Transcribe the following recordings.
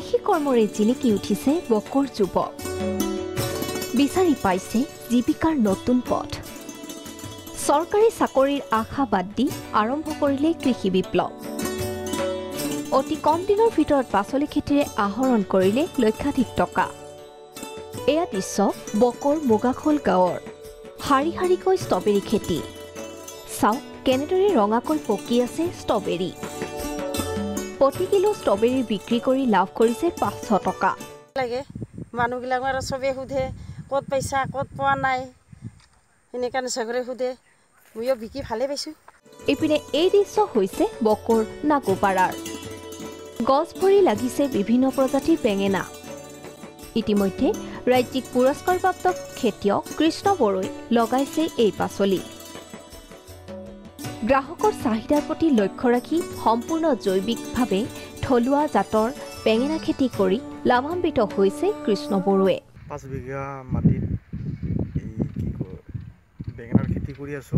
কৃষি কৰ্মৰে জিলিকি উঠিছে বকৰ যুৱক বিচাৰি পাইছে জীৱিকাৰ নতুন পথ চৰকাৰী চাকৰিৰ আশা বাদ দি আৰম্ভ কৰিলে কৃষি বিপ্লৱ অতি কম দিনৰ ভিতৰত পাচলি খেতিৰে আহৰণ কৰিলে লক্ষাধিক টকা এয়া দৃশ্য বকৰ মুগাখোল গাঁৱৰ শাৰী শাৰীকৈ ষ্ট্ৰবেৰী খেতি চাওক কেনেদৰে ৰঙাকৈ পকি আছে ষ্ট্ৰবেৰী প্ৰতি কিলো ষ্ট্ৰবেৰী বিক্ৰী কৰি লাভ কৰিছে 500 টকা লাগে মানুহবিলাক আৰু সবে সুধে ক'ত পইচা ক'ত পোৱা নাই এনেকানে সগৰে সুধে মইও বিকি ভালে পাইছো ইপিনে এই দৃশ্য হৈছে বকৰ নাগোপাৰাৰ গছ ভৰি লাগিছে বিভিন্ন প্ৰজাতিৰ বেঙেনা ইতিমধ্যে ৰাজ্যিক পুৰস্কাৰপ্ৰাপ্ত খেতিয়ক কৃষ্ণ বড়োই লগাইছে এই পাচলি গ্ৰাহকৰ চাহিদাৰ প্ৰতি লক্ষ্য ৰাখি সম্পূৰ্ণ জৈৱিকভাৱে থলুৱা জাতৰ বেঙেনা খেতি কৰি লাভান্বিত হৈছে কৃষ্ণ বড়োৱে 5 বিঘা মাটিত বেঙেনাৰ খেতি কৰি আছো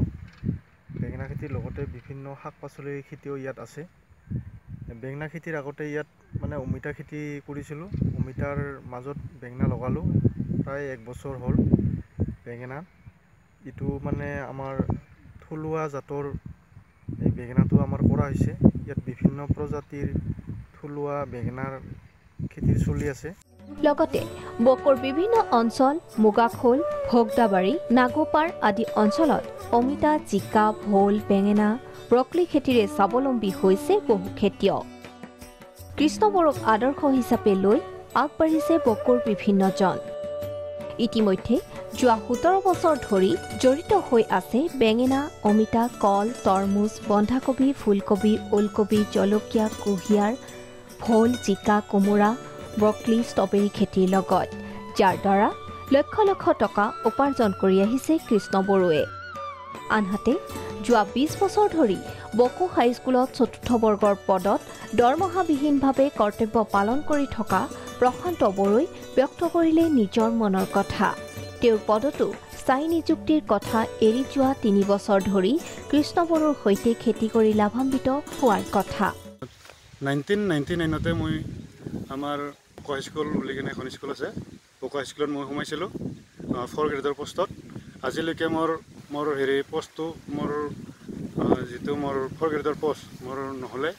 বেঙেনা খেতিৰ লগতে বিভিন্ন শাক পাচলিৰ খেতিও ইয়াত আছে বেঙেনা খেতিৰ আগতে ইয়াত মানে অমিতা খেতি কৰিছিলো অমিতাৰ মাজত বেঙেনা লগালো প্ৰায় 1 বছৰ হ'ল বেঙেনা ইটো মানে আমাৰ থলুৱা জাতৰ এই বেঙেনাটো আমাৰ কৰা হৈছে ইয়াত বিভিন্ন প্ৰজাতিৰ থলুৱা বেঙেনাৰ খেতি চলি আছে লগতে বকৰ বিভিন্ন অঞ্চল মুগাখোল ভোগদাবাৰী নাগোপাৰ আদি অঞ্চলত অমিতা জিকা ভোল বেঙেনা ব্ৰকলি খেতিৰে স্বাৱলম্বী হৈছে বহু খেতিয়ক কৃষ্ণ বড়োক আদৰ্শ হিচাপে লৈ আগবাঢ়িছে বকৰ বিভিন্নজন ইতিমধ্যে যোৱা 17 বছৰ ধৰি জড়িত হৈ আছে বেঙেনা অমিতা কল তৰমুজ বন্ধাকবি ফুলকবি ওলকবি জলকীয়া কুঁহিয়াৰ ভোল জিকা কোমোৰা ব্ৰকলি ষ্ট্ৰবেৰী খেতিৰ লগত যাৰ দ্বাৰা লক্ষ লক্ষ টকা উপাৰ্জন কৰি আহিছে কৃষ্ণ বড়োৱে আনহাতে যোৱা 20 বছৰ ধৰি বকো হাইস্কুলত 4ৰ্থ বৰ্গৰ পদত দৰমহাবিহীনভাৱে কৰ্তব্য পালন কৰি থকা প্ৰশান্ত বড়োই ব্যক্ত কৰিলে নিজৰ মনৰ কথা তেওঁৰ পদতো স্থায়ী নিযুক্তিৰ কথা এৰি যোৱা 3 বছৰ ধৰি কৃষ্ণ বড়োৰ সৈতে খেতি কৰি লাভান্বিত হোৱাৰ কথা 1999তে মই আমাৰ বকো হাইস্কুল বুলি কিনে এখন স্কুল আছে বকো হাইস্কুলত মই সোমাইছিলোঁ 4 গ্ৰেডৰ পোষ্টত আজিলৈকে মোৰ হেৰি পোষ্টটো মোৰ যিটো মোৰ 4 গ্ৰেডৰ পোষ্ট মোৰ নহ'লে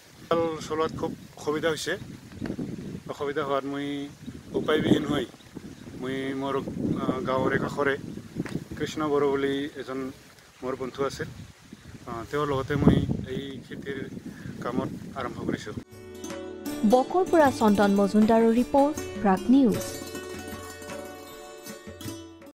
চলোৱাত খুব অসুবিধা হৈছে অসুবিধা হোৱাত মই উপায়বিহীন হৈ মই মোৰ গাঁৱৰে কাষৰে কৃষ্ণ বড়ো বুলি এজন মোৰ বন্ধু আছিল তেওঁৰ লগতে মই এই খেতিৰ কামত আৰম্ভ কৰিছোঁ বকৰ পৰা চন্দন মজুমদাৰৰ ৰিপৰ্ট প্ৰাগ নিউজ